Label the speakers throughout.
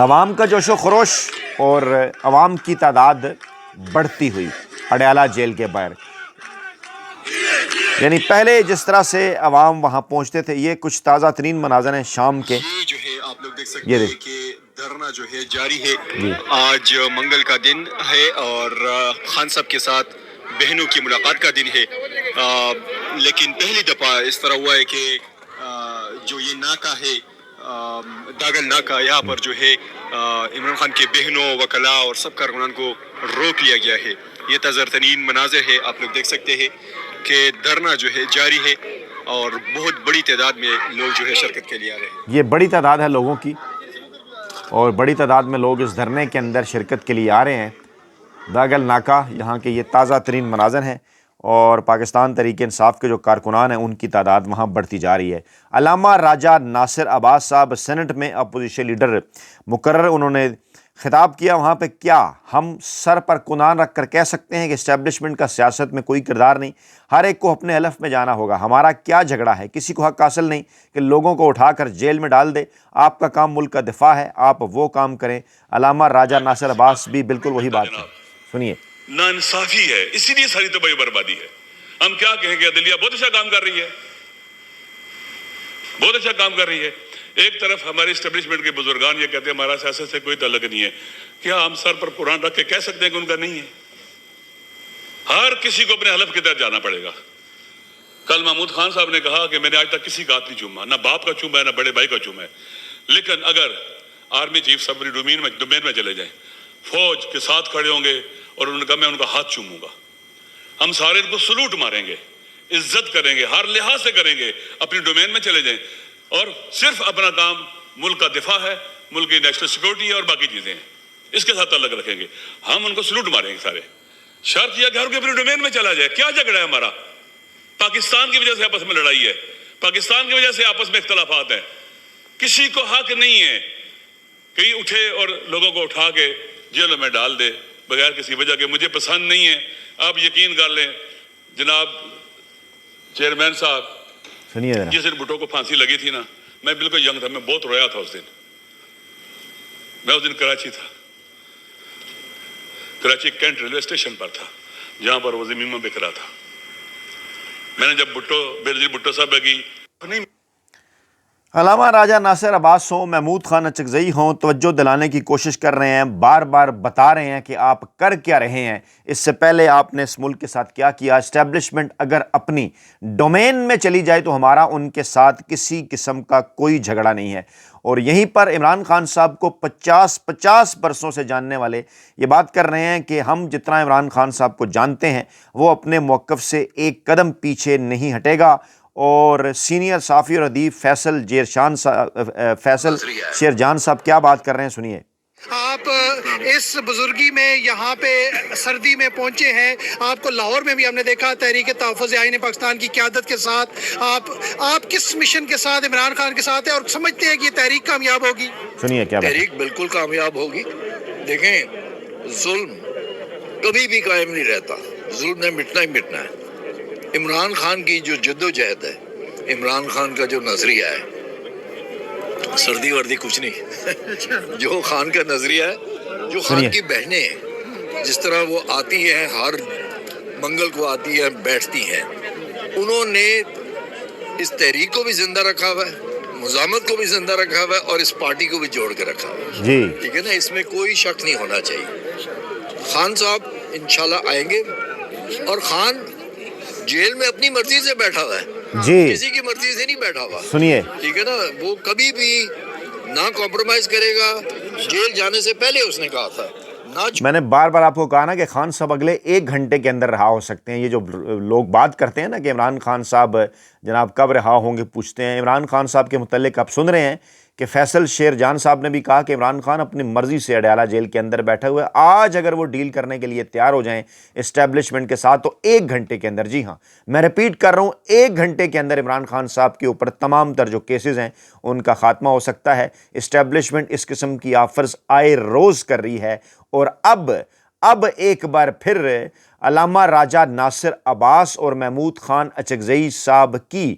Speaker 1: عوام کا جوش و خروش اور عوام کی تعداد بڑھتی ہوئی اڈیالہ جیل کے باہر. یعنی پہلے جس طرح سے عوام وہاں پہنچتے تھے، یہ کچھ تازہ ترین مناظر ہیں شام کے.
Speaker 2: یہ جو ہے آپ لوگ دیکھ سکتے ہیں کہ دھرنا جو ہے جاری ہے. آج منگل کا دن ہے اور خان صاحب کے ساتھ بہنوں کی ملاقات کا دن ہے، لیکن پہلی دفعہ اس طرح ہوا ہے کہ جو یہ ناکہ ہے داگل ناکہ، یہاں پر جو ہے عمران خان کے بہنوں، وکلاء اور سب کارکنان کو روک لیا گیا ہے. یہ تازہ ترین مناظر ہے، آپ لوگ دیکھ سکتے ہیں کہ دھرنا جو ہے جاری ہے اور بہت بڑی تعداد میں لوگ جو ہے شرکت کے لیے آ رہے ہیں.
Speaker 1: یہ بڑی تعداد ہے لوگوں کی اور بڑی تعداد میں لوگ اس دھرنے کے اندر شرکت کے لیے آ رہے ہیں. داگل ناکہ یہاں کے یہ تازہ ترین مناظر ہیں اور پاکستان تحریک انصاف کے جو کارکنان ہیں ان کی تعداد وہاں بڑھتی جا رہی ہے. علامہ راجہ ناصر عباس صاحب سینٹ میں اپوزیشن لیڈر مقرر، انہوں نے خطاب کیا. وہاں پہ کیا ہم سر پر کنان رکھ کر کہہ سکتے ہیں کہ اسٹیبلشمنٹ کا سیاست میں کوئی کردار نہیں، ہر ایک کو اپنے حلف میں جانا ہوگا. ہمارا کیا جھگڑا ہے، کسی کو حق حاصل نہیں کہ لوگوں کو اٹھا کر جیل میں ڈال دے. آپ کا کام ملک کا دفاع ہے، آپ وہ کام کریں. علامہ راجہ ناصر عباس بھی بالکل وہی بات ہے، سنیے.
Speaker 3: نا انصافی ہے، اسی لیے ساری تباہی بربادی ہے. ہم کیا کہیں گے، عدلیہ بہت اچھا کام کر رہی ہے، بہت اچھا کام کر رہی ہے. ایک طرف ہمارے اسٹیبلشمنٹ کے بزرگان یہ کہتے ہیں ہمارا سیاست سے کوئی تعلق نہیں ہے. کیا ہم سر پر قرآن رکھ کے کہہ سکتے ہیں کہ ان کا نہیں ہے؟ ہر کسی کو اپنے حلف کے تحت جانا پڑے گا. کل محمود خان صاحب نے کہا کہ میں نے آج تک کسی کا ہاتھ نہیں چوما، نہ باپ کا چوما ہے نہ بڑے بھائی کا چوما ہے. لیکن اگر آرمی چیف سب ڈومین میں چلے جائیں، فوج کے ساتھ کھڑے ہوں گے اور انہوں نے کہا میں ان کا ہاتھ چوموں گا، ہم سارے ان کو سلوٹ ماریں گے، عزت کریں گے، ہر لحاظ سے کریں گے، اپنی ڈومین میں چلے جائیں اور صرف اپنا کام ملک کا دفاع ہے، ملک کی نیشنل سیکورٹی ہے اور باقی چیزیں ہیں، اس کے ساتھ تعلق رکھیں گے. ہم ان کو سلوٹ ماریں گے سارے. شرط یہ کہ ہر کوئی اپنی ڈومین میں چلا جائے. کیا جھگڑا ہے ہمارا؟ پاکستان کی وجہ سے آپس میں لڑائی ہے، پاکستان کی وجہ سے آپس میں اختلافات ہیں. کسی کو حق نہیں ہے کہیں اٹھے اور لوگوں کو اٹھا کے جیل میں ڈال دے بغیر کسی وجہ کے. مجھے پسند نہیں ہے. آپ یقین کر لیں جناب چیئرمین صاحب،
Speaker 1: سنیے ذرا.
Speaker 3: جس دن بھٹو کو پھانسی لگی تھی نا، میں بالکل ینگ تھا، میں بہت رویا تھا اس دن. میں اس دن کراچی تھا، کراچی کینٹ ریلوے اسٹیشن پر تھا جہاں پر وہ زمین میں بکھ رہا تھا. میں نے جب بینظیر بھٹو صاحب کی نہیں،
Speaker 1: علامہ راجہ ناصر عباس ہوں، محمود خان اچکزئی ہوں، توجہ دلانے کی کوشش کر رہے ہیں، بار بار بتا رہے ہیں کہ آپ کر کیا رہے ہیں. اس سے پہلے آپ نے اس ملک کے ساتھ کیا کیا. اسٹیبلشمنٹ اگر اپنی ڈومین میں چلی جائے تو ہمارا ان کے ساتھ کسی قسم کا کوئی جھگڑا نہیں ہے. اور یہیں پر عمران خان صاحب کو 50 برسوں سے جاننے والے یہ بات کر رہے ہیں کہ ہم جتنا عمران خان صاحب کو جانتے ہیں وہ اپنے موقف سے ایک قدم پیچھے نہیں ہٹے گا. اور سینئر صحافی اور ادیب فیصل شیرجان صاحب کیا بات کر رہے ہیں، سنیے.
Speaker 4: آپ اس بزرگی میں یہاں پہ سردی میں پہنچے ہیں. آپ کو لاہور میں بھی ہم نے دیکھا تحریک تحفظ آئین پاکستان کی قیادت کے ساتھ. آپ کس مشن کے ساتھ عمران خان کے ساتھ ہیں اور سمجھتے ہیں کہ یہ تحریک کامیاب ہوگی؟
Speaker 1: سنیے کیا بات.
Speaker 5: تحریک بالکل کامیاب ہوگی. دیکھیں، ظلم کبھی بھی قائم نہیں رہتا، ظلم نے مٹنا ہی مٹنا ہے. عمران خان کی جو جد و جہد ہے، عمران خان کا جو نظریہ ہے، سردی وردی کچھ نہیں. جو خان کا نظریہ ہے، جو خان کی بہنیں ہیں، جس طرح وہ آتی ہیں ہر منگل کو آتی ہیں، بیٹھتی ہیں، انہوں نے اس تحریک کو بھی زندہ رکھا ہوا ہے، مزاحمت کو بھی زندہ رکھا ہوا ہے اور اس پارٹی کو بھی جوڑ کے رکھا ہوا ہے.
Speaker 1: جی
Speaker 5: ٹھیک ہے نا، اس میں کوئی شک نہیں ہونا چاہیے. خان صاحب انشاءاللہ آئیں گے اور خان جیل میں اپنی مرضی سے بیٹھا ہوا ہے،
Speaker 1: جی
Speaker 5: کسی کی مرضی سے نہیں بیٹھا ہوا.
Speaker 1: سنیے.
Speaker 5: ٹھیک ہے نا، وہ کبھی بھی نہ کمپرومائز کرے گا. جیل جانے سے پہلے اس نے کہا تھا
Speaker 1: میں نے بار بار آپ کو کہا نا کہ خان صاحب اگلے 1 گھنٹے کے اندر رہا ہو سکتے ہیں. یہ جو لوگ بات کرتے ہیں نا کہ عمران خان صاحب جناب کب رہا ہوں گے پوچھتے ہیں، عمران خان صاحب کے متعلق آپ سن رہے ہیں کہ فیصل شیرجان صاحب نے بھی کہا کہ عمران خان اپنی مرضی سے اڈیالہ جیل کے اندر بیٹھے ہوئے. آج اگر وہ ڈیل کرنے کے لیے تیار ہو جائیں اسٹیبلشمنٹ کے ساتھ تو 1 گھنٹے کے اندر، جی ہاں میں ریپیٹ کر رہا ہوں، 1 گھنٹے کے اندر عمران خان صاحب کے اوپر تمام تر جو کیسز ہیں ان کا خاتمہ ہو سکتا ہے. اسٹیبلشمنٹ اس قسم کی آفرز آئے روز کر رہی ہے اور اب اب ایک بار پھر علامہ راجہ ناصر عباس اور محمود خان اچکزئی صاحب کی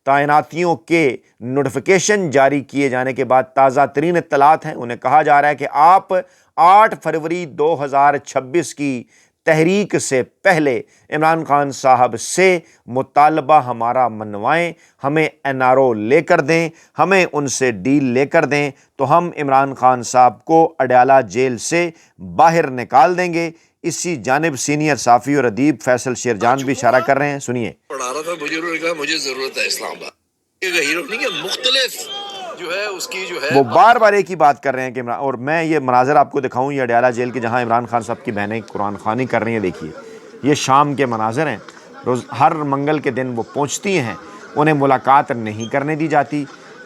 Speaker 1: تعیناتیوں کے نوٹیفیکیشن جاری کیے جانے کے بعد تازہ ترین اطلاعات ہیں. انہیں کہا جا رہا ہے کہ آپ 8 فروری 2026 کی تحریک سے پہلے عمران خان صاحب سے مطالبہ ہمارا منوائیں، ہمیں NRO لے کر دیں، ہمیں ان سے ڈیل لے کر دیں تو ہم عمران خان صاحب کو اڈیالہ جیل سے باہر نکال دیں گے. اسی جانب سینئر صحافی اور ادیب فیصل شیرجان بھی اشارہ کر رہے ہیں، سنیے.
Speaker 5: پڑھا رہا تھا مجھے، انہوں نے کہا مجھے ضرورت ہے اسلام آباد یہ ہیرو نہیں ہے، مختلف جو ہے اس کی جو ہے
Speaker 1: وہ بار بار ایک ہی بات کر رہے ہیں کہ اور میں یہ مناظر آپ کو دکھاؤں، یہ اڈیالہ جیل کے جہاں عمران خان صاحب کی بہنیں قرآن خوانی کر رہی ہیں. دیکھیے یہ شام کے مناظر ہیں. ہر منگل کے دن وہ پہنچتی ہیں، انہیں ملاقات نہیں کرنے دی جاتی.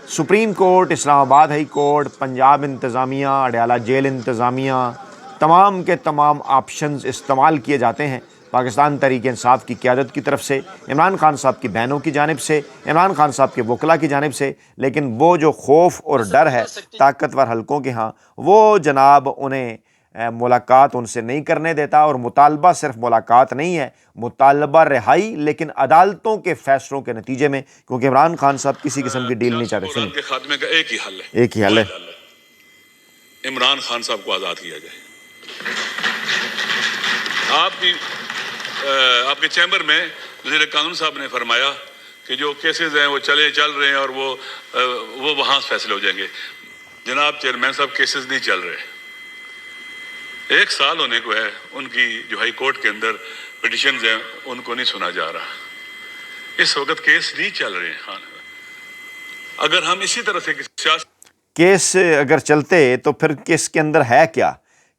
Speaker 1: سپریم کورٹ، اسلام آباد ہائی کورٹ، پنجاب انتظامیہ، اڈیالہ جیل انتظامیہ، تمام کے تمام آپشنز استعمال کیے جاتے ہیں پاکستان تحریک انصاف کی قیادت کی طرف سے، عمران خان صاحب کی بہنوں کی جانب سے، عمران خان صاحب کے وکلاء کی جانب سے. لیکن وہ جو خوف اور ڈر ہے طاقتور حلقوں کے ہاں، وہ جناب انہیں ملاقات ان سے نہیں کرنے دیتا. اور مطالبہ صرف ملاقات نہیں ہے، مطالبہ رہائی، لیکن عدالتوں کے فیصلوں کے نتیجے میں، کیونکہ عمران خان صاحب کسی قسم کی ڈیل نہیں چاہتے.
Speaker 3: سیاسی کے خاتمے کا ایک ہی حل ہے،
Speaker 1: ایک ہی حل ہے،
Speaker 3: عمران خان صاحب کو آزاد کیا جائے. آپ کے چیمبر میں وزیر قانون صاحب نے فرمایا کہ جو کیسز ہیں وہ چل رہے ہیں اور وہ وہاں فیصلے ہو جائیں گے. جناب چیئرمین صاحب، کیسز نہیں چل رہے. 1 سال ہونے کو ہے ان کی جو ہائی کورٹ کے اندر پٹیشنز ہیں ان کو نہیں سنا جا رہا. اس وقت کیس نہیں چل رہے ہیں. اگر ہم اسی طرح سے
Speaker 1: کیس اگر چلتے تو پھر کیس کے اندر ہے کیا؟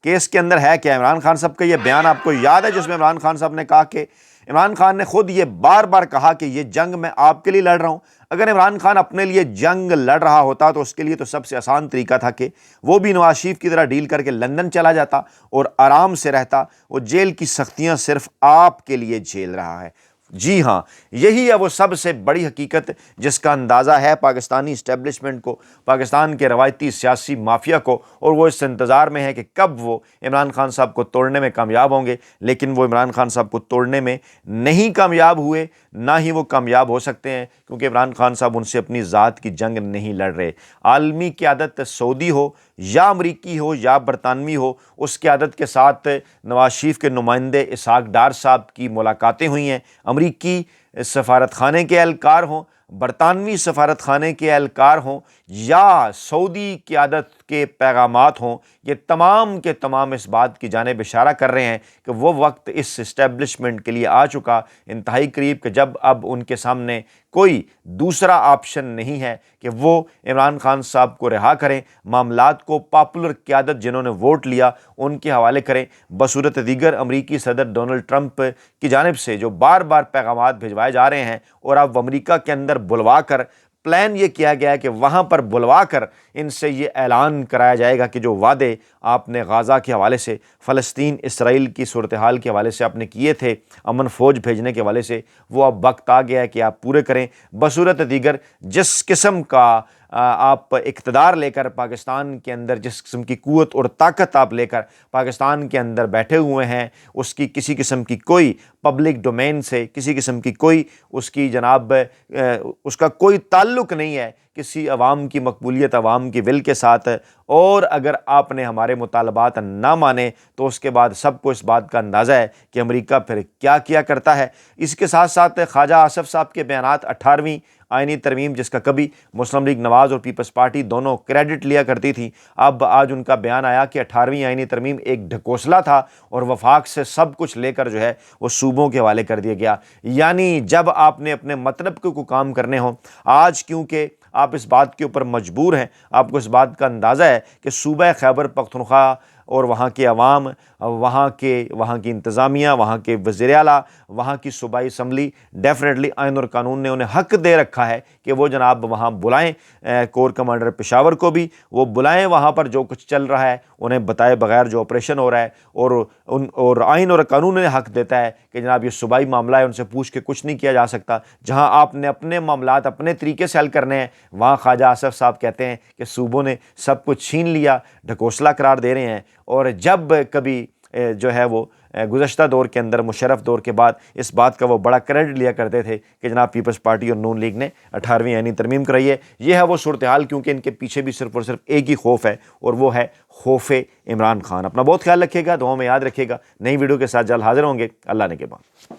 Speaker 1: کیس کے اندر ہے کیا؟ عمران خان صاحب کا یہ بیان آپ کو یاد ہے جس میں عمران خان صاحب نے کہا کہ عمران خان نے خود یہ بار بار کہا کہ یہ جنگ میں آپ کے لیے لڑ رہا ہوں. اگر عمران خان اپنے لیے جنگ لڑ رہا ہوتا تو اس کے لیے تو سب سے آسان طریقہ تھا کہ وہ بھی نواز شریف کی طرح ڈیل کر کے لندن چلا جاتا اور آرام سے رہتا. وہ جیل کی سختیاں صرف آپ کے لیے جھیل رہا ہے. جی ہاں، یہی ہے وہ سب سے بڑی حقیقت جس کا اندازہ ہے پاکستانی اسٹیبلشمنٹ کو، پاکستان کے روایتی سیاسی مافیا کو، اور وہ اس انتظار میں ہے کہ کب وہ عمران خان صاحب کو توڑنے میں کامیاب ہوں گے. لیکن وہ عمران خان صاحب کو توڑنے میں نہیں کامیاب ہوئے، نہ ہی وہ کامیاب ہو سکتے ہیں، کیونکہ عمران خان صاحب ان سے اپنی ذات کی جنگ نہیں لڑ رہے. عالمی قیادت سعودی ہو یا امریکی ہو یا برطانوی ہو، اس قیادت کے ساتھ نواز شریف کے نمائندے اسحاق ڈار صاحب کی ملاقاتیں ہوئی ہیں. امریکی سفارت خانے کے اہلکار ہوں، برطانوی سفارت خانے کے اہلکار ہوں یا سعودی قیادت کے پیغامات ہوں، یہ تمام کے تمام اس بات کی جانب اشارہ کر رہے ہیں کہ وہ وقت اس اسٹیبلشمنٹ کے لیے آ چکا، انتہائی قریب، کہ جب اب ان کے سامنے کوئی دوسرا آپشن نہیں ہے کہ وہ عمران خان صاحب کو رہا کریں، معاملات کو پاپولر قیادت جنہوں نے ووٹ لیا ان کے حوالے کریں. بصورت دیگر امریکی صدر ڈونلڈ ٹرمپ کی جانب سے جو بار بار پیغامات بھجوائے جا رہے ہیں، اور اب امریکہ کے اندر بلوا کر پلان یہ کیا گیا ہے کہ وہاں پر بلوا کر ان سے یہ اعلان کرایا جائے گا کہ جو وعدے آپ نے غزہ کے حوالے سے، فلسطین اسرائیل کی صورتحال کے حوالے سے آپ نے کیے تھے، امن فوج بھیجنے کے حوالے سے، وہ اب وقت آ گیا ہے کہ آپ پورے کریں. بصورت دیگر جس قسم کا آپ اقتدار لے کر پاکستان کے اندر، جس قسم کی قوت اور طاقت آپ لے کر پاکستان کے اندر بیٹھے ہوئے ہیں، اس کی کسی قسم کی کوئی پبلک ڈومین سے، کسی قسم کی کوئی اس کی جناب اس کا کوئی تعلق نہیں ہے کسی عوام کی مقبولیت، عوام کی ول کے ساتھ. اور اگر آپ نے ہمارے مطالبات نہ مانے تو اس کے بعد سب کو اس بات کا اندازہ ہے کہ امریکہ پھر کیا کیا کرتا ہے. اس کے ساتھ ساتھ خواجہ آصف صاحب کے بیانات، 18ویں آئینی ترمیم جس کا کبھی مسلم لیگ نواز اور پیپلز پارٹی دونوں کریڈٹ لیا کرتی تھی، اب آج ان کا بیان آیا کہ 18ویں آئینی ترمیم ایک ڈھکوسلا تھا اور وفاق سے سب کچھ لے کر جو ہے وہ صوبوں کے حوالے کر دیا گیا. یعنی جب آپ نے اپنے مطلب کو کام کرنے ہوں، آج کیونکہ آپ اس بات کے اوپر مجبور ہیں، آپ کو اس بات کا اندازہ ہے کہ صوبہ خیبر پختونخوا اور وہاں کے عوام، وہاں کی انتظامیہ، وہاں کے وزیر اعلیٰ، وہاں کی صوبائی اسمبلی، ڈیفینیٹلی آئین اور قانون نے انہیں حق دے رکھا ہے کہ وہ جناب وہاں بلائیں کور کمانڈر پشاور کو بھی، وہ بلائیں وہاں پر جو کچھ چل رہا ہے انہیں بتائے بغیر جو آپریشن ہو رہا ہے. اور آئین اور قانون انہیں حق دیتا ہے کہ جناب یہ صوبائی معاملہ ہے، ان سے پوچھ کے کچھ نہیں کیا جا سکتا. جہاں آپ نے اپنے معاملات اپنے طریقے سے حل کرنے ہیں، وہاں خواجہ آصف صاحب کہتے ہیں کہ صوبوں نے سب کچھ چھین لیا، ڈھکوسلا قرار دے رہے ہیں. اور جب کبھی جو ہے وہ گزشتہ دور کے اندر مشرف دور کے بعد اس بات کا وہ بڑا کریڈٹ لیا کرتے تھے کہ جناب پیپلز پارٹی اور نون لیگ نے 18ویں آئینی ترمیم کرائی ہے. یہ ہے وہ صورتحال، کیونکہ ان کے پیچھے بھی صرف اور صرف ایک ہی خوف ہے، اور وہ ہے خوف عمران خان. اپنا بہت خیال رکھیے گا، دعاؤں میں یاد رکھیے گا. نئی ویڈیو کے ساتھ جلد حاضر ہوں گے. اللہ نے کے بعد.